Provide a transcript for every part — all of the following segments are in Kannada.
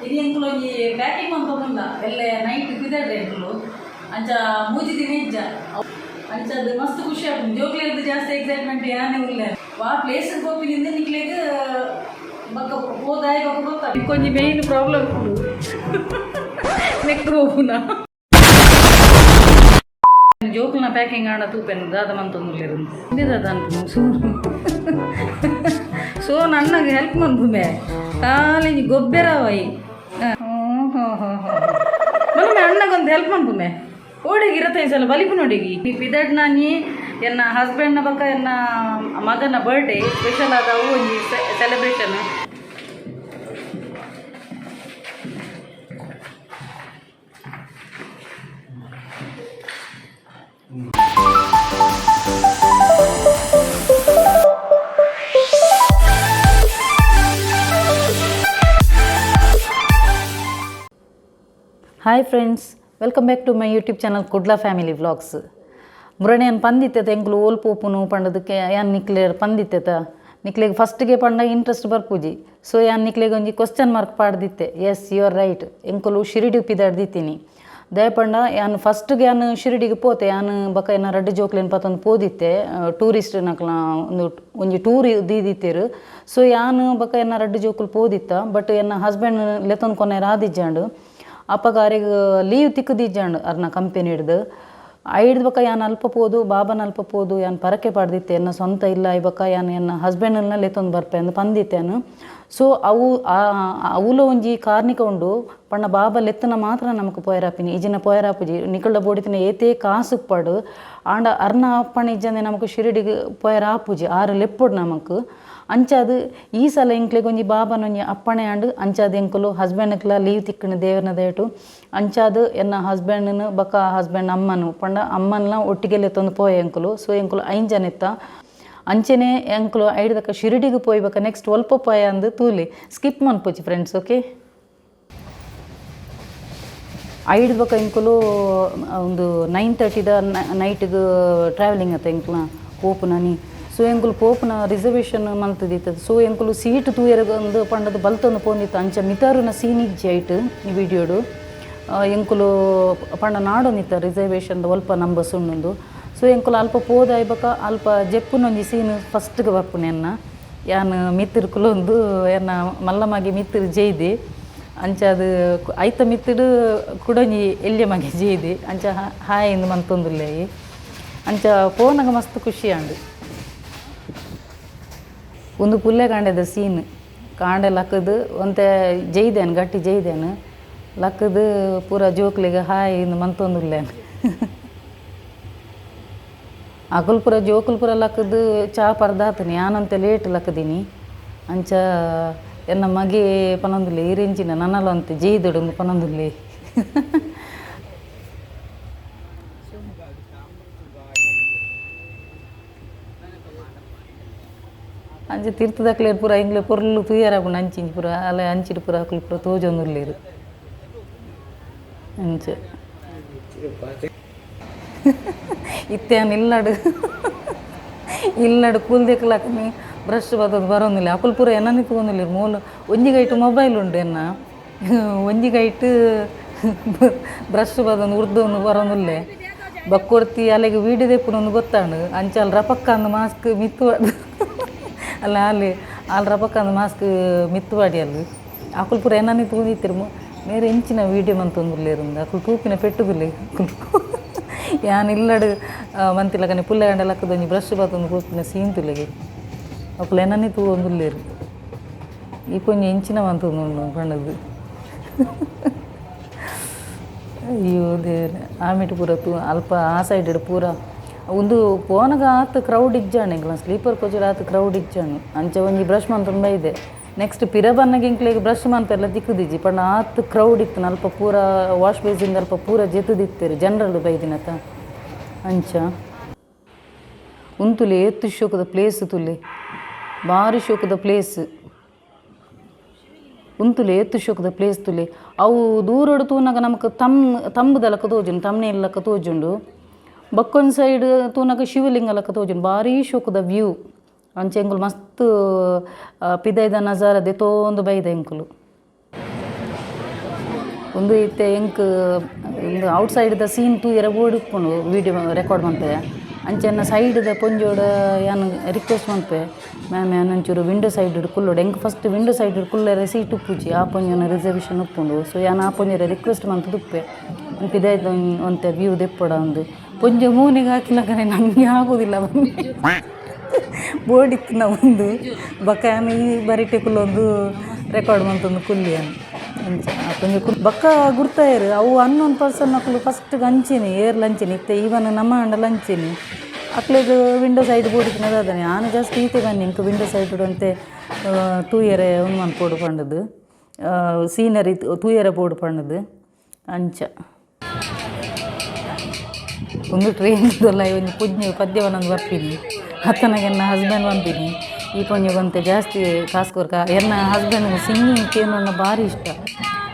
ఇది ఎంకులో ఈ ప్యాకింగ్ అంతకుండా వెళ్ళే నైట్ పిదాడు ఎంకులు అంచ ಮೂಜಿದಿ ನಿಜ ಅಂಚ ಅದು ಮಸ್ತ್ ಖುಷಿ ಆಗ್ತದೆ ಜೋಕ್ಲೇದು ಜಾಸ್ತಿ ಎಕ್ಸೈಟ್ಮೆಂಟ್ ಏನೇ ಇಲ್ಲ ಆ ಪ್ಲೇಸ್ಗೆ ಹೋಗ್ತಿನಿಂದ ನಿಕ್ಲೆಗೆ ಬಕ್ಕ ಹೋದಾಯ ಬಕ್ಕ ಗೊತ್ತಾಗ ಕೊಂಚ ಮೇನ್ ಪ್ರಾಬ್ಲಮ್ ನೆಕ್ಸ್ಟ್ ಹೋಗುನಾ ಜೋಕ್ಲನ ಪ್ಯಾಕಿಂಗ್ ಆಡ ತೂಪೆನು ದಾದಮಂತೊಂದುಲ್ಲೇರು ಇಂದಿದಾದಂತ ಸೊ ನನ್ನಗೆ ಹೆಲ್ಪ್ ಮಂದುಮೆ ಖಾಲಿ ಗೊಬ್ಬೆರವೈ ಮನೆ ಅಣ್ಣಗೊಂದು ಹೆಲ್ಪ್ ಮಂದುಮೆ ಓಡಿಗೆ ಇರತ್ತೆ ಈ ಸಲ ಬಲಿಪು ನೋಡಿಗಿ ಪಿದಡ್ ನಾನಿ ಎನ್ನ ಹಸ್ಬೆಂಡ್ನ ಬಕ್ಕ ಎನ್ನ ಮಗನ ಬರ್ಡೇ ಸ್ಪೆಷಲ್ ಆದವು ಒಂದು celebration hi friends, welcome back to my YouTube channel Kudla family vlogs. ಮುರಣೆ ಏನು ಪಂದಿತ್ತೈತೆ ಎಂಕ್ಲು ಓಲ್ಪೋಪುನು ಪಂಡದಕ್ಕೆ ಯಾನ್ ನಿಕ್ಲೇರ್ ಪಂದಿತ್ತೈತ ನಿಕ್ಲೆಗೆ ಫಸ್ಟ್ಗೆ ಪಂಡ ಇಂಟ್ರೆಸ್ಟ್ ಬರ್ಪುಜಿ. ಸೊ ಯಾನ್ ನಿಕ್ಲೆಗೆ ಒಂಜಿ ಕ್ವಶ್ಚನ್ ಮಾರ್ಕ್ ಪಾಡ್ದಿತ್ತೆ. ಎಸ್ ಯು ಆರ್ ರೈಟ್, ಎಂಕುಲು ಶಿರಡಿ ಉಪ್ಪಿದಾಡ್ದಿತ್ತೀನಿ ದಯಪಂಡ ಯಾನು ಫಸ್ಟ್ಗೆ ಯಾನು ಶಿರಡಿಗೆ ಪೋತೆ ಯಾನು ಬಕ್ಕ ಏನ ರಡ್ಡು ಜೋಕ್ಲೇನು ಪತ್ತೊಂದು ಪೋದಿತ್ತೆ ಟೂರಿಸ್ಟ್ ನಕ್ಲ ಒಂಜಿ ಟೂರ್ ದೀದಿತ್ತೇರು. ಸೊ ಯಾನು ಬಕ್ಕ ಏನ ರಡ್ಡು ಜೋಕುಲು ಪೋದಿತ್ತ ಬಟ್ ಎನ್ನ ಹಸ್ಬೆಂಡ್ ಲೆತ್ತೊಂದು ಕೊನೆ ರಾದಿಜ್ಜಾಂಡು ಅಪ್ಪಗಾರಿಗೆ ಲೀವ್ ತಿಕ್ಕದಿಜ್ಜಾಂಡು ಅರ್ನ ಕಂಪೆನಿ ಹಿಡ್ದು ಹಿಡ್ದು ಬಕ್ಕ ಯಾನು ಅಲ್ಪ ಪೋದು ಬಾಬನ ಅಲ್ಪ ಪೋದು ಯಾನು ಪರಕೆ ಪಾಡ್ದಿತ್ತೆ ಎನ್ನ ಸ್ವಂತ ಇಲ್ಲ ಇವಕ್ಕ ಯಾನು ಎನ್ನ ಹಸ್ಬೆಂಡ್ನ ಲೆತ್ತೊಂದು ಬರ್ಪೆ ಅಂದು ಪಂದಿತ್ತೇನು. ಸೊ ಅವುಲ ಒಂಜಿ ಕಾರ್ಣಿಕ ಉಂಡು ಪಂಡ ಬಾಬಾ ಲೆತ್ತನ ಮಾತ್ರ ನಮಕ್ ಪೋಯರಾಪಿನಿ ಇಜಿನ ಪೋಯರಾಪುಜಿ ನಿಕಳ್ಳ ಬೋಡಿತಿನ ಏತೇ ಕಾಸು ಪಡು ಆಂಡ ಅರ್ನ ಅಪ್ಪಣ ಇಜ್ಜಂದೆ ನಮಕ್ ಶಿರಡಿಗೆ ಪೋಯರಾಪುಜಿ ಆರು ಲೆಪ್ಪುಡು ನಮಕ್ ಅಂಚಾದು ಈ ಸಲ ಎಂಕ್ಲೆಗೆ ಒಂಜಿ ಬಾಬನೊಂಜಿ ಅಪ್ಪಣೆ ಆಂಡು ಅಂಚಾದು ಎಂಕುಲು ಹಸ್ಬೆಂಡ್ಕ್ಲ ಲೀವ್ ತಿಕ್ಕಣು ದೇವರನ ದೇಟು ಅಂಚಾದು ಎನ್ನ ಹಸ್ಬೆಂಡ್ನು ಬಕ್ಕ ಹಸ್ಬೆಂಡ್ ಅಮ್ಮನು ಪಂಡ ಅಮ್ಮನ್ಲ ಒಟ್ಟಿಗೆ ಲೆತ್ತೊಂದು ಪೋಯ ಎಂಕುಲು. ಸೊ ಎಂಕುಲು 5 ಜನ ಇತ್ತ ಅಂಚೆನೆ ಎಂಕುಲು ಐಡ್ದಕ್ಕ ಶಿರಡಿಗೆ ಪೋಯ್ಬೇಕ ನೆಕ್ಸ್ಟ್ ಒಲ್ಪ ಪೋಯ ಅಂದು ತೂಲಿ ಸ್ಕಿಪ್ ಮನ್ಪುಜಿ ಫ್ರೆಂಡ್ಸ್. ಓಕೆ, ಐಡ್ಬೇಕ ಎಂಕುಲು ಒಂದು 9:30 ನೈಟ್ಗೆ ಟ್ರಾವೆಲಿಂಗ್ ಆತ ಎಂಕ್ಲ ಪೋಪುನನಿ. ಸೊ ಎಂಕುಲು ಪೋಪುನ ರಿಸರ್ವೇಷನ್ ಮಲ್ತದಿತ್ತದು. ಸೊ ಎಂಕುಲು ಸೀಟ್ ತೂಯರಗೊಂದು ಪಂಡದು ಬಲ್ತೊಂದು ಪೋಂದಿತ್ತು ಅಂಚ ಮಿತಾರುನ ಸೀನಿಜ್ಜಿ ಐಟು ಈ ವಿಡಿಯೋಡು ಎಂಕುಲು ಪಂಡ ನಾಡೊಂದಿತ್ತ ರಿಸರ್ವೇಷನ್ ಒಲ್ಪ ನಂಬರ್ಸ್ ಉಣ್ಣುಂದು. ಸೊ ಎಂಕುಲು ಅಲ್ಪ ಪೋದಾಯ್ಬಕ ಅಲ್ಪ ಜೆಪ್ಪುನೊಂಜಿ ಸೀನ್ ಫಸ್ಟ್ಗೆ ಬರ್ಪುನೆ ಎನ್ನ ಯಾನು ಮಿತ್ತಿರು ಕುಲೊಂದು ಎನ್ನ ಮಲ್ಲಮಗೆ ಮಿತ್ತಿರು ಜೈದಿ ಅಂಚ ಅದು ಐತ ಮಿತ್ತಿಡು ಕುಡೊಂಜಿ ಎಲ್ಯ ಮಗೆ ಜೈದಿ ಅಂಚ ಹಾಯ್ ಇಂದು ಮಂತೊಂದುಲ್ಲೆ ಅಂಚ ಪೋನಾಗ ಮಸ್ತ್ ಖುಷಿ ಆಂಡು. ಒಂದು ಪುಲ್ಲೆ ಕಾಂಡೆದ ಸೀನ್ ಕಾಂಡೆ ಲಕ್ಕದು ಒಂತೆ ಜೈದೇನು ಗಟ್ಟಿ ಜೈದೇನು ಲಕ್ಕದು ಪೂರ ಜೋಕ್ಲಿಗೆ ಹಾಯ್ ಇಂದು ಮಂತೊಂದುಲ್ಲೇನು ಅಕುಲ್ ಪುರ ಜೋಕುಲ್ ಪುರ ಲಕ್ಕದು ಚಾ ಪರ್ದಾತನಿ ಯಾನಂತೆ ಲೇಟ್ ಲಕ್ಕದೀನಿ ಅಂಚ ಎನ್ನ ಮಗೆ ಪನೊಂದುಲ್ಲೆ ಈರೆಂಚಿನ ನನ್ನಲಂತೆ ಜೈದೊಡು ಪನೊಂದುಲ್ಲೆ ಅಂಚೆ ತೀರ್ಥದಕ್ಲೇರು ಪೂರ ಇಂಗ್ಲೆ ಪೊರ್ಲು ತುಯ್ಯರಾಪುಂಡು ಅಂಚಿಂಚು ಪೂರ ಅಲ್ಲ ಅಂಚಿಡು ಪೂರ ಅಕುಲು ಪೂರ ತೋಜೊಂದುಲ್ಲೇರು ಅಂಚೆ ಇತ್ತೇನು ಇಲ್ಲಡು ಕೂಲ್ದೆಕ್ಲಾಕನಿ ಬ್ರಷ್ ಬರ್ತದೆ ಬರೋಂದಿಲ್ಲ ಅಕುಲ್ ಪೂರ ಎನ್ನನಿ ತಗೊಂದಿಲ್ಲ ಮೂಲ ಒಂಜಿಗೈಟು ಮೊಬೈಲ್ ಉಂಡು ಎನ್ನ ಒಂಜಿಗೈಟು ಬ್ರಷ್ ಬದೊಂದು ಉರ್ದೊಂದು ಬರೋಂದಿಲ್ಲೆ ಬಕ್ಕೊಡ್ತಿ ಅಲ್ಲಿಗೆ ವೀಡಿಯೋದೆ ಪುನೊಂದು ಗೊತ್ತಾಂಡು ಅಂಚೆ ಅಲ್ಲಿ ರಪಕ್ಕ ಅಂದು ಮಾಸ್ಕ್ ಮಿತ್ತು ಅಲ್ಲ ಅಲ್ಲಿ ರಪಕ್ಕ ಅಂದು ಮಾಸ್ಕ್ ಮಿತ್ತುವಾಡಿ ಅಲ್ಲಿ ಅಕುಲ್ ಪೂರ ಎನ್ನನಿ ತಗೊಂದಿತ್ತಿರು ಮೇರೆ ಎಂಚಿನ ವೀಡಿಯೋ ಮಂತೊಂದುಲ್ಲೇರುಂದು ಅಕುಲು ತೂಪಿನ ಪೆಟ್ಟುದಿಲ್ಲ ಯಾನು ಇಲ್ಲಡು ಮಂತಿಲಕನೆ ಪುಲ್ಲೆ ಗಂಡ ಲಕ್ಕದೊಂಜಿ ಬ್ರಷ್ ಬತ್ತೊಂದು ಕೂಪಿನ ಸೀನ್ ತುಲೆಗೆ ಅಕುಲು ಎನ್ನನಿ ತೂವೊಂದುಲ್ಲೇರು ಈ ಕೊಂಚ ಎಂಚಿನ ಮಂತೊಂದು ಪಂಡದು ಅಯ್ಯೋ ದೇವ್ರೆ ಆಮಿಟ್ಟು ಪೂರ ಅಲ್ಪ ಆ ಸೈಡ್ ಪೂರ ಒಂದು ಪೋನಗ ಆತು ಕ್ರೌಡ್ ಇಜ್ಜಾಣೆ ಎಂಕ್ಲ ಸ್ಲೀಪರ್ ಕೋಚ್ ಆತು ಕ್ರೌಡ್ ಇಜ್ಜಾಣು ಅಂಚೆ ಒಂಜಿ ಬ್ರಷ್ ಮಂತೊಂದು ಬೈದೆ ನೆಕ್ಸ್ಟ್ ಪಿರ ಬನ್ನಗೆ ಇಂಕ್ಲೆಗೆ ಬ್ರಷ್ ಮಂತೆಲ್ಲ ತಿಕ್ಕುದಿಜ್ಜಿ ಪಂಡ ಆತು ಕ್ರೌಡ್ ಇತ್ತು ಅಲ್ಪ ಪೂರ ವಾಶ್ ಬೇಸಿಂದ ಅಲ್ಪ ಪೂರ ಜೆತ್ತುದಿತ್ತೇರು ಜನರಲ್ ಬೈದಿನತ ಅಂಚ ಉಂತುಲೆ ಎತ್ತು ಶೋಕದ ಪ್ಲೇಸ್ ತುಲೆ ಭಾರಿ ಶೋಕದ ಪ್ಲೇಸ್ ಉಂತುಲೆ ಎತ್ತು ಶೋಕದ ಪ್ಲೇಸ್ ತುಲೆ ಅವು ದೂರಡು ತೂನಾಗ ನಮಕ್ ತಂಬುದಲಕ್ಕ ತೋಜುಂಡು ತಮ್ಮನೆ ಇಲ್ಲಕ್ಕ ತೋಜುಂಡು ಬಕ್ಕೊಂದು ಸೈಡ್ ತೂನಾಗ ಶಿವಲಿಂಗ ಲಕ್ಕ ತೋಜುಂಡು ಭಾರಿ ಶೋಕದ ವ್ಯೂ ಅಂಚೆ ಎಂಕುಲು ಮಸ್ತ್ ಪಿದೈದ ನಜಾರ ದೆತೋಂದು ಬೈದ ಎಂಕುಲು ಒಂದು ಇತ್ತೆ ಎಂಕ್ ಒಂದು ಔಟ್ಸೈಡ್ದ ಸೀನ್ ತೂಯರ ಬೋರ್ಡ್ ಇಪ್ಪುಂಡು ವೀಡಿಯೋ ರೆಕಾರ್ಡ್ ಮನ್ಪೆ ಅಂಚೆನ್ನ ಸೈಡ್ದ ಪೊಂಜೋಡ ಯಾನು ರಿಕ್ವೆಸ್ಟ್ ಮನ್ಪೆ ಮ್ಯಾಮ್ ಯಾನು ಒಂಚೂರು ವಿಂಡೋ ಸೈಡ್ ಕುಲ್ಲೋಡು ಎಂಕ್ ಫಸ್ಟ್ ವಿಂಡೋ ಸೈಡ್ ಕುಲ್ಲರೆ ಸೀಟ್ ಉಪ್ಪುಜಿ ಆ ಪೊಂಜನ ರಿಸರ್ವೇಷನ್ ಉಪ್ಪುಂಡು ಸೊ ಯಾನು ಆ ಪೊಂಜರ ರಿಕ್ವೆಸ್ಟ್ ಮಂತ್ ದುಪ್ಪೆ ಇದಾಯ್ತು ಒಂತೆ ವ್ಯೂ ದೆಪ್ಪಡ ಒಂದು ಪೊಂಜ ಮೂನಿಗೆ ಹಾಕಿಲಾಗನೆ ನಮಗೆ ಆಗೋದಿಲ್ಲ ಬೋರ್ಡ್ ಇತ್ತು ನಾವು ಒಂದು ಬಕ್ಕ ಈ ಬರಿಟೆ ಕುಲ್ಲೊಂದು ರೆಕಾರ್ಡ್ ಮಂತೊಂದು ಕುಲ್ಲಿಯನ್ನು ಕೊಂಚ ಬಕ್ಕ ಗುರ್ತಾಯಿರು ಅವು ಅನ್ನೊಂದು ಪರ್ಸನ್ ಮಕ್ಕಳು ಫಸ್ಟ್ಗೆ ಹಂಚಿನಿ ಏರ್ಲ್ ಹಂಚಿನಿ ಇತ್ತೆ ಈವನ್ ನಮ್ಮ ಅಂಡಲ್ಲಿ ಹಂಚಿನಿ ಅಕ್ಳದು ವಿಂಡೋ ಸೈಡ್ ಬೋರ್ಡಿನ ಅದಾನೆ ನಾನು ಜಾಸ್ತಿ ಈತೆ ಬನ್ನಿ ಇಂಕ ವಿಂಡೋ ಸೈಡ್ ಅಂತೆ ತೂಯರೆ ಒಂದು ಮನ್ ಬೋರ್ಡ್ ಪಂಡದು ಸೀನರಿ ತೂಯರೆ ಬೋರ್ಡ್ ಪಂಡದು ಅಂಚ ಒಂದು ಟ್ರೈನ್ದಲ್ಲ ಒಂದು ಪುಜ್ಞು ಪದ್ಯವನ್ನೊಂದು ಬರ್ತೀನಿ ಅತ್ತನಾಗೆ ನನ್ನ ಹಸ್ಬೆಂಡ್ ಬಂತೀನಿ ಈ ಪೊಂಜಗೊಂತೆ ಜಾಸ್ತಿ ಕಾಸು ಕೊರ್ಕ ಎನ್ನ ಹಸ್ಬೆಂಡ್ ಸಿಂಗಿಂಗ್ ಕೇನೊಂದು ಭಾರಿ ಇಷ್ಟ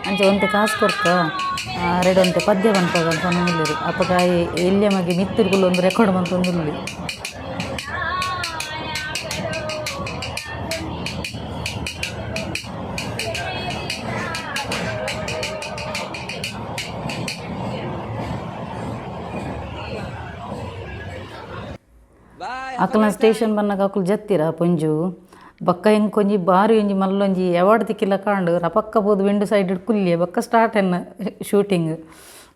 ಅಂಚೆ ಒಂತೆ ಕಾಸು ಕೊರ್ಕ ಎರಡೊಂತೆ ಪದ್ಯ ಬಂತಾಗ ಪನ್ನೊಂದಿಲ್ಲರಿ ಅಪ್ಪಕಾಯಿ ಎಲ್ಲಿ ಮಗೆ ಮಿತ್ತಿರ್ಗುಲು ಒಂದು ರೆಕಾರ್ಡ್ ಬಂತೊಂದಿಲ್ಲ ಅಕ್ಕಲ ಸ್ಟೇಷನ್ ಬನ್ನಾಗ ಅಕ್ಕಲು ಜತ್ತಿರ ಪೊಂಜು ಬಕ್ಕ ಹೆಂಗೆ ಕೊಂಜಿ ಬಾರಿ ಒಂಜಿ ಮಲ್ಲೊಂಜಿ ಅವಾರ್ಡ್ ತಿಕ್ಕಿಲ್ಲ ಕಾಂಡು ರಪಕ್ಕ ಬೋದು ವಿಂಡೋ ಸೈಡ್ ಇಟ್ಕುಲ್ಲೆ ಬಕ್ಕ ಸ್ಟಾರ್ಟ್ ಎನ್ನ ಶೂಟಿಂಗ್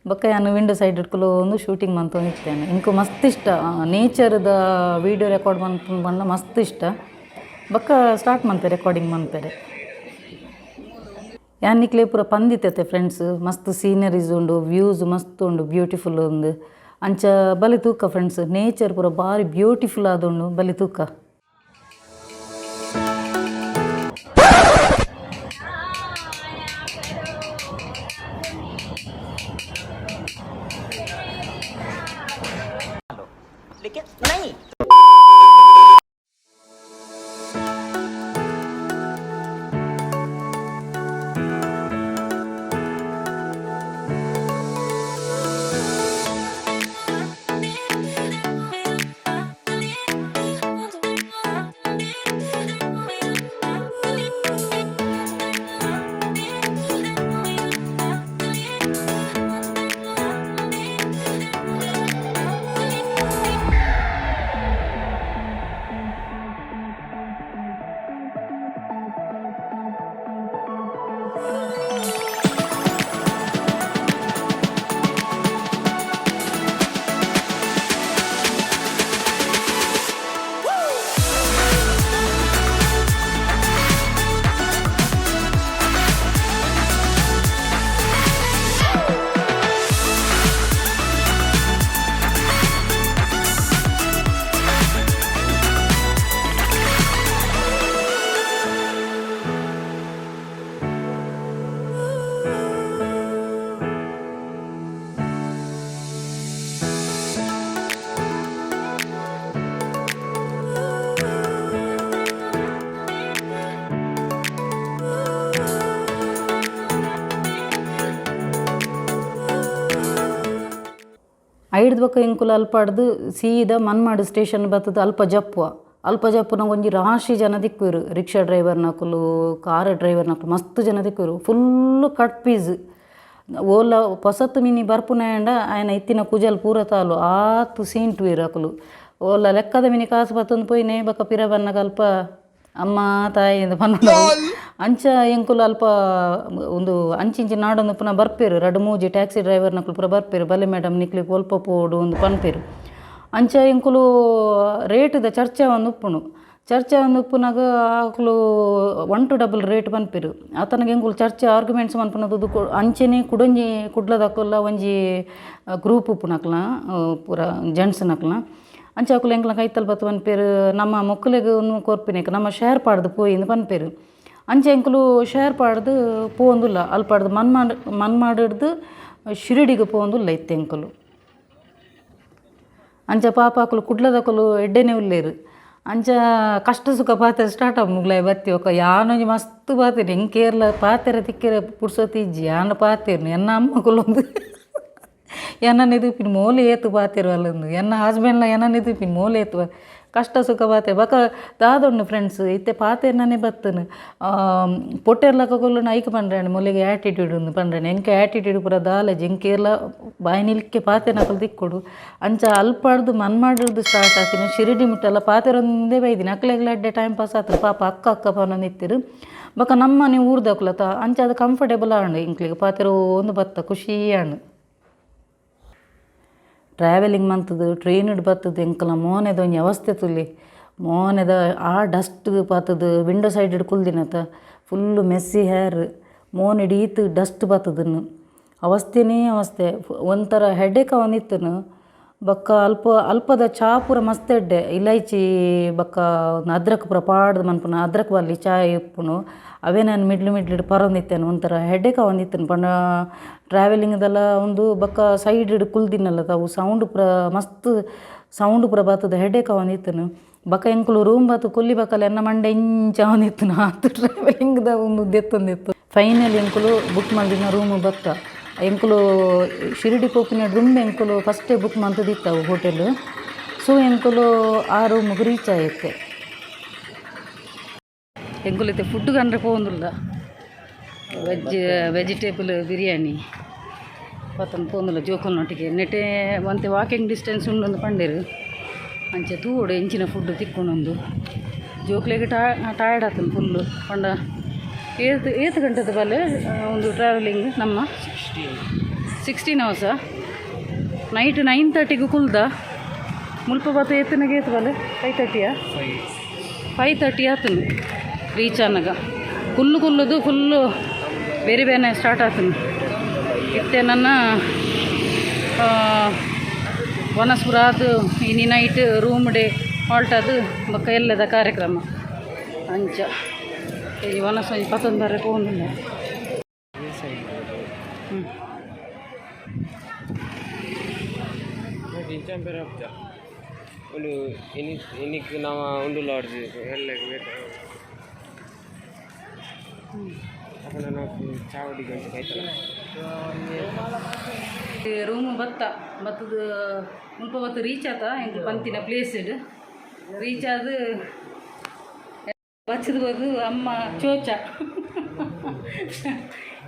ಬಕ್ಕ ನಾನು ವಿಂಡೋ ಸೈಡ್ ಇಟ್ಕಲು ಒಂದು ಶೂಟಿಂಗ್ ಮಂತು ನಿರ್ತೇನೆ ಇಂಕು ಮಸ್ತ್ ಇಷ್ಟ ನೇಚರ್ದ ವೀಡಿಯೋ ರೆಕಾರ್ಡ್ ಮಂತು ಬಂದ ಮಸ್ತ್ ಇಷ್ಟ ಬಕ್ಕ ಸ್ಟಾರ್ಟ್ ಮಾಡ್ತಾರೆ ರೆಕಾರ್ಡಿಂಗ್ ಮಾಡ್ತಾರೆ ಯಾನಿಕ್ಲೆ ಪೂರ ಪಂದಿತೈತೆ ಫ್ರೆಂಡ್ಸ್ ಮಸ್ತ್ ಸೀನರೀಸ್ ಉಂಡು ವ್ಯೂಸ್ ಮಸ್ತ್ ಉಂಡು ಬ್ಯೂಟಿಫುಲ್ ಒಂದು ಅಂಚ ಬಲಿ ತೂಕ ಫ್ರೆಂಡ್ಸ್ ನೇಚರ್ ಪೂರ ಭಾರಿ ಬ್ಯೂಟಿಫುಲ್ ಆದುಂಡು ಬಲಿ ತೂಕ ಐಡ್ದು ಬಕ್ಕ ಇಂಕುಲು ಅಲ್ಪಾಡ್ದು ಸೀದಾ ಮನ್ಮಾಡು ಸ್ಟೇಷನ್ ಬರ್ತದೆ ಅಲ್ಪ ಜಪ್ಪುನಾಗ ಒಂಜಿ ರಾಶಿ ಜನ ದಿಕ್ಕುವರು ರಿಕ್ಷಾ ಡ್ರೈವರ್ನಕುಲು ಕಾರ್ ಡ್ರೈವರ್ನಕುಲು ಮಸ್ತ್ ಜನ ದಿಕ್ಕುವರು ಫುಲ್ಲು ಕಟ್ ಪೀಸ್ ಓಲ ಹೊಸತ್ತು ಮಿನಿ ಬರ್ಪುನಾಯಂಡ ఆయన ಇತ್ತಿನ ಕುಜಲ್ ಪೂರ ತಾಲು ಆತು ಸೀಂಟು ಇರಕುಲು ಓಲ ಲೆಕ್ಕದ ಮಿನಿ ಕಾಸು ಬತ್ತೊಂದು ಪೋಯ್ನೆ ಬಕ್ಕ ಪಿರ ಬನ್ನಗ ಅಲ್ಪ ಅಮ್ಮ ತಾಯಿ ಅಂತ ಪನ್ನಡ ಅಂಚ ಎಂಕುಲು ಅಲ್ಪ ಒಂದು ಅಂಚಿಂಚಿ ನಾಡೊಂದು ಪುನಃ ಬರ್ಪೇರು ರಡು ಮೂಜಿ ಟ್ಯಾಕ್ಸಿ ಡ್ರೈವರ್ನಕುಲು ಪೂರ ಬರ್ಪೇರು ಬಲೆ ಮೇಡಮ್ ನಿಕ್ಲಿಗೆ ಒಲ್ಪ ಪೋಡು ಒಂದು ಪನ್ಪೇರು ಅಂಚ ಎಂಕುಲು ರೇಟ್ದ ಚರ್ಚೆ ಒಂದು ಉಪ್ಪುನಾಗ ಆಕುಲು 1 to 2 ರೇಟ್ ಪನ್ಪೇರು ಆತನಗೆ ಎಂಕುಲು ಚರ್ಚೆ ಆರ್ಗ್ಯುಮೆಂಟ್ಸ್ ಮನ್ಪುನದು ಅಂಚೆನೆ ಕುಡೊಂಜಿ ಕುಡ್ಲದಕ್ಕಲ್ಲ ಒಂಜಿ ಗ್ರೂಪ್ ಉಪ್ಪುನಕ್ಲ ಪೂರ ಜೆಂಟ್ಸ್ನಕ್ಲ ಅಂಚೆ ಅಕುಲು ಎಂಕ್ಲ ಕೈತಲ್ ಬತ್ತು ಪನ್ಪೇರು ನಮ್ಮ ಮೊಕ್ಕಲಿಗೆ ಒಂದು ಕೊರ್ಪಿನೇಕ ನಮ್ಮ ಶೇರ್ ಪಾಡ್ದು ಪೋಯಿಂದು ಪನ್ಪೇರು ಅಂಚೆ ಎಂಕುಲು ಶೇರ್ ಪಾಡ್ದು ಪೋಂದುಲ್ಲ ಅಲ್ಪಾಡ್ದು ಮನ್ಮಾಡಿಡ್ದು ಶಿರಡಿಗೆ ಪೋಂದುಲ್ಲ ಇತ್ತೆ ಎಂಕುಲು ಅಂಚ ಪಾಪಾಕುಲು ಕುಡ್ಲದಕುಲು ಎಡ್ಡೆನೆ ಉಲ್ಲೇರು ಅಂಚ ಕಷ್ಟ ಸುಖ ಪಾತೆರೆ ಸ್ಟಾರ್ಟ್ ಆಗಿ ಮುಗ್ಲಾಯಿ ಬತ್ತಿ ಒಕ್ಕ ಯಾನೊಂಜಿ ಮಸ್ತ್ ಪಾತೇನೆ ಹೆಂಗೆ ಕೇರಳ ಪಾತೆರೆ ತಿಕ್ಕೆರೆ ಪುಡ್ಸೋತಿ ಇಜ್ಜಿ ಯಾನ ಪಾತೇರ್ನು ಎನ್ನ ಅಮ್ಮಕುಲೊಂದು ಎನ್ನ ನಿದುಪಿನ ಮೋಲೆ ಏತು ಪಾತಿರುವಲ್ಲೊಂದು ಎನ್ನ ಹಸ್ಬೆಂಡ್ಲ ಎನ್ನ ನಿದುಪಿನ ಮೋಲೆ ಏತು ಕಷ್ಟ ಸುಖ ಪಾತೆ ಬಕ ದಾದೊಂಡು ಫ್ರೆಂಡ್ಸ್ ಇತ್ತೆ ಪಾತೆ ನಾನೇ ಬತ್ತನು ಪೊಟ್ಟೆರ್ಲಕೊಲ್ಲು ಐಕ್ ಪಂಡ್ರಾಣಿ ಮೊಲೆಗೆ ಆ್ಯಟಿಟ್ಯೂಡ್ ಒಂದು ಪಂಡ್ರಾಣಿ ಎಂಕೆ ಆ್ಯಟಿಟ್ಯೂಡ್ ಪೂರ ದಾಲಜಿ ಎಂಕೆಲ್ಲ ಬಾಯಿ ನಿಲ್ಕೆ ಪಾತೆ ನಕಲು ತಿಕ್ಕೊಡು ಅಂಚ ಅಲ್ಪಾಡ್ದು ಮನ್ಮಾಡಿರ್ದು ಸ್ಟಾರ್ಟ್ ಹಾಕಿನ ಶಿರಡಿ ಮುಟ್ಟೆಲ್ಲ ಪಾತೆರೊಂದೇ ಬೈದಿನಿ ಅಕ್ಲೆಗ್ಲ ಅಡ್ಡೆ ಟೈಮ್ ಪಾಸ್ ಆತರು ಪಾಪ ಅಕ್ಕ ಅಕ್ಕ ಪನ ನಿತ್ತಿರು ಬಕ ನಮ್ಮ ನೀವು ಊರ್ದಕ್ಲತ್ತ ಅಂಚ ಅದು ಕಂಫರ್ಟೇಬಲ್ ಆಂಡು ಇಂಕ್ಲಿಗೆ ಪಾತೆರೋ ಒಂದು ಬತ್ತ ಖುಷಿ ಆಂಡು ಟ್ರಾವೆಲಿಂಗ್ ಮಂತದ್ದು ಟ್ರೈನ್ಡ್ ಬರ್ತದೆ ಎಂಕಲ ಮೋನೆದ ಒಂಜಿ ಅವಸ್ಥೆ ತುಲಿ ಮೋನೆದ ಆ ಡಸ್ಟ್ ಪಾತದು ವಿಂಡೋ ಸೈಡ್ ಕುಲ್ದಿನತ ಫುಲ್ಲು ಮೆಸ್ಸಿ ಹೇರ್ ಮೋನೆಡ್ ಈತ್ ಡಸ್ಟ್ ಬರ್ತದನ್ನು ಅವಸ್ಥೆನೇ ಅವಸ್ಥೆ ಒಂಥರ ಹೆಡೇಕ ಒಂದಿತ್ತನು ಬಕ್ಕ ಅಲ್ಪದ ಚಾ ಪೂರ ಮಸ್ತ್ ಎಡ್ಡೆ ಇಲೈಚಿ ಬಕ್ಕ ಅದ್ರಕ್ ಪೂರ ಪಾಡ್ದು ಮನ್ಪುನ ಅದ್ರಕ್ ಬಲ್ಲಿ ಚಾ ಇಪ್ಪುನು ಅವೇ ನಾನು ಮಿಡ್ಲು ಪರೊಂದಿತ್ತೇನೆ ಒಂಥರ ಹೆಡೇಕ ಒಂದಿತ್ತೇನೆ ಪಂಡ ಟ್ರಾವೆಲಿಂಗ್ದೆಲ್ಲ ಒಂದು ಬಕ್ಕ ಸೈಡ್ ಹಿಡ್ ಕುಲ್ದಿನಲ್ಲ ತಾವು ಸೌಂಡ್ ಪೂರ ಮಸ್ತ್ ಸೌಂಡ್ ಪೂರ ಬರ್ತದೆ ಹೆಡೇಕ ಒಂದಿತ್ತನು ಬಕ್ಕ ಎಂಕುಲು ರೂಮ್ ಬತ್ತು ಕುಲ್ಲಿ ಬಕ್ಕಲ್ಲ ಎನ್ನ ಮಂಡೆ ಇಂಚ ಒಂದಿತ್ತು ಆತು ಟ್ರಾವೆಲಿಂಗ್ದ ಒಂದು ದೆತ್ತೊಂದಿತ್ತು ಫೈನಲ್ ಎಂಕುಲು ಬುಕ್ ಮಾಡಿನ ರೂಮ್ ಬತ್ತ ಎಂಕುಲು ಶಿರಡಿ ಪೋಪಿನ ರೂಮ್ ಎಂಕುಲು ಫಸ್ಟೇ ಬುಕ್ ಮಂತದಿತ್ತವು ಹೋಟೆಲು ಸೊ ಎಂಕುಲು ಆ ರೂಮ್ಗೆ ರೀಚ್ ಆಯಿತ್ತೆ ಎಂಕುಲೈತೆ ಫುಡ್ ಕಂಡ್ರೆ ಪೋಂದುಲ್ಲ ವೆಜಿಟೇಬಲ್ ಬಿರಿಯಾನಿ ಪತ್ತನ್ನು ಪೋಂದುಲ್ಲ ಜೋಕಲ್ನೊಟ್ಟಿಗೆ ನೆಟೆ ಮತ್ತೆ ವಾಕಿಂಗ್ ಡಿಸ್ಟೆನ್ಸ್ ಉಂಡೊಂದು ಪಂಡೇರು ಅಂಚೆ ತೂಡು ಎಂಚಿನ ಫುಡ್ ತಿಕ್ಕೊಂಡೊಂದು ಜೋಕ್ಲೆಗೆ ಟಯರ್ಡ್ ಆತನು ಫುಲ್ಲು ಪಂಡ ಏತು ಗಂಟೆದ ಬಲ್ಲೆ ಒಂದು ಟ್ರಾವೆಲಿಂಗ್ ನಮ್ಮ 16 ಅವರ್ಸ ನೈಟ್ 9:30ಗೆ ಕುಲ್ದ ಮುಲ್ಪ ಬತ್ತು ಏತನಾಗೆ ಏತು ಬಲ್ಲೆ 5:30 ಆತನು ರೀಚ್ ಆನಾಗ ಕುಲ್ಲುದು ಫುಲ್ಲು ಬೇರೆ ಬೇರೆ ಸ್ಟಾರ್ಟ್ ಆತನು ಇತ್ತೆ ನನ್ನ ವನಸ್ಪುರ ಅದು ಇನಿ ನೈಟ್ ರೂಮ್ ಡೇ ಹಾಲ್ಟ್ ಅದು ಬಕ್ಕ ಎಲ್ಲದ ಕಾರ್ಯಕ್ರಮ ಅಂಚ ಈ ವನಸ್ ಒಂಜಿ ಪತ್ತೊಂದರೆ ಪೋಂದಿಲ್ಲ ಒಂದು ಎನಿಕ್ ನಾವು ಒಂದು ಲಾಡ್ಜ್ ಎಲ್ಲ ಚಾವಡಿಗೆ ಅಂತ ಕಾಯ್ತಲ್ಲ ರೂಮು ಬತ್ತದ ಮುಲ್ಪ ಬತ್ತು ರೀಚ್ ಆತ ಎಂಕ್ ಪಂತಿನ ಪ್ಲೇಸ್ ರೀಚ್ ಆದ ಬಚ್ಚದು ಹೋದು ಅಮ್ಮ ಚೋಚ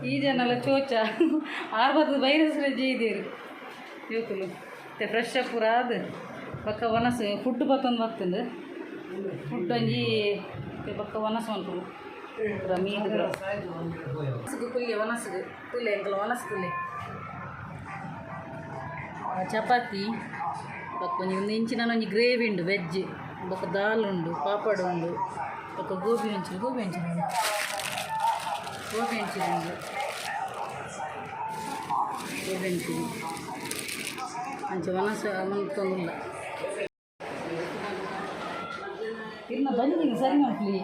ಈ ಜನೆಲ್ಲ ಚೋಚ ಆರ್ಬತ್ತು ವೈರಸ್ ರಜೆ ಇದೀರು ಯುವಕಲು ಮತ್ತೆ ಫ್ರೆಶ್ ಅಪ್ ಪೂರ ಅದು ಬಕ್ಕ ವನಸ್ ಫುಡ್ ಬತ್ತೊಂದು ಬರ್ತಂದು ಫುಡ್ ಒಂಜಿ ಬಕ್ಕ ವನಸ್ ಅನ್ಕೊಂಡು ಪೂರ ಮೀನು ವನಸ್ಗೆ ಪುಲ್ಲೆ ವನಸ್ಗೆ ತುಲೆ ಎಂಕಲ್ ವನಸ್ ತುಲೆ ಚಪಾತಿ ಬಕ್ಕ ಒಂದು ಇಂಚಿನ ಒಂಜಿ ಗ್ರೇವಿ ಉಂಡು ವೆಜ್ ಬಕ್ಕ ದಾಲ್ ಉಂಡು ಪಾಪಡ್ ಉಂಡು ಬಕ್ಕ ಗೋಬಿ ಹಂಚಿರು ಉಂಡು ಅಂಚ ವನಸ ಮಂತೊಂದುಲ್ಲ ಇನ್ನ ಬಂದಿನಿ ಸರಿ ಮಾಡ್ಲಿ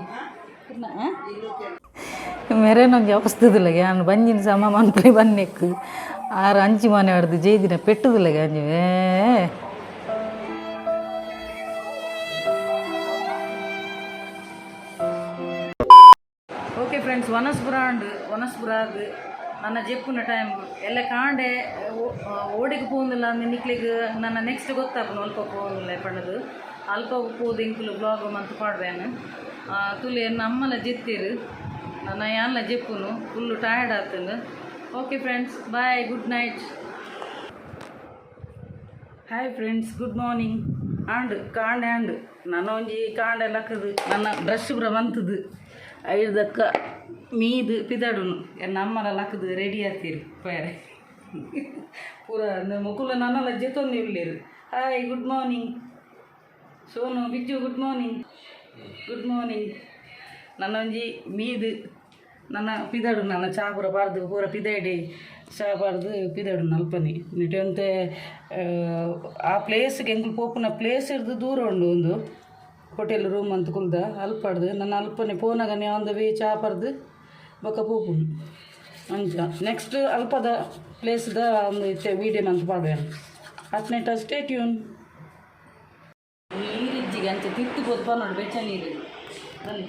ಇನ್ನ ಮೇರೇನೊಂದು ಅವಸ್ಥದಿಲ್ಲ ನಾನು ಬಂಜಿನ ಸಮ ಮನ್ಪಿ ಬನ್ನೆಕ್ಕು ಆರು ಅಂಚಿ ಮನೆ ಹೊಡೆದು ಜೈದಿನ ಪೆಟ್ಟುದಿಲ್ಲ ಅಂಜವೇ ಓಕೆ ಫ್ರೆಂಡ್ಸ್ ವನಸ್ಪುರ ಅದು ನನ್ನ ಜೆಪ್ಪುನ ಟೈಮ್ ಎಲ್ಲ ಕಾಂಡೆ ಓಡಿಗೆ ಪೋಂದಿಲ್ಲ ಅಂದ್ರೆ ನಿಕ್ಲಿಗೆ ನನ್ನ ನೆಕ್ಸ್ಟ್ ಗೊತ್ತಾಗ್ನು ಅಲ್ಪ ಪೋಂದಿಲ್ಲ ಪಣ್ಣದು ಅಲ್ಪ ಪೋದು ಇಂಕುಲು ಬ್ಲಾಗ್ ಮಂತ್ ಪಾಡ್ಬೇನು ತುಲಿ ನಮ್ಮಲ್ಲ ಜೆತ್ತಿರು ನನ್ನ ಎಲ್ಲ ಜೆಪ್ಪುನು ಫುಲ್ಲು ಟಯರ್ಡ್ ಆಗ್ತದೆ okay friends bye good night hi friends good morning ಕಾಂಡೆ ನನ್ನ ಒಂಜಿ ಕಾಂಡೆ ಲಕ್ಕದು ನನ್ನ ಬ್ರಷ್ ಪೂರ ಮಂತದು ಐದಕ್ಕ ಮೀದು ಪಿದಾಡುನು ನಮ್ಮನ ಲಕ್ಕದು ರೆಡಿ ಆಗ್ತೀರಿ ಪೇರೆ ಪೂರ ಮುಕುಲ ನನ್ನೆಲ್ಲ ಜೊತೊಂದು ಇರ್ಲಿರು hi good morning Sonu Bijju good morning ನನ್ನ ಒಂಜಿ ಮೀದು ನನ್ನ ಪಿದಾಡು ನನ್ನ ಚಾ ಪೂರ ಪಿದಾಡಿ ಚಾ ಬಾರ್ದು ಪಿದಾಡು ಅಲ್ಪನಿ ನಿಟಂತೆ ಆ ಪ್ಲೇಸ್ಗೆ ಎಂಗ್ಳು ಪೋಪುನ ಪ್ಲೇಸ್ ಇರ್ದು ದೂರ ಉಂಡು ಒಂದು ಹೋಟೆಲ್ ರೂಮ್ ಅಂತ ಕುಲ್ದ ಅಲ್ಪಾಡ್ದು ನನ್ನ ಅಲ್ಪನೆ ಫೋನಾಗನೆ ಒಂದು ವೇ ಚಾ ಪರ್ದು ಬೊಕ್ಕ ಪೋಪುನು ಅಂಚ ನೆಕ್ಸ್ಟ್ ಅಲ್ಪದ ಪ್ಲೇಸ್ದ ಒಂದು ವೀಡಿಯೋ ಅಂತ ಪಾಡ್ವೇನು ಹತ್ತನೇಟ ಸ್ಟೇ ಟ್ಯೂನ್ ನೀರಿಜ್ಜಿಗೆ ಅಂಚೆ ತಿತ್ತುಬೋದು ನೋಡಿ ಬೆಚ್ಚ ನೀರು ಬನ್ನಿ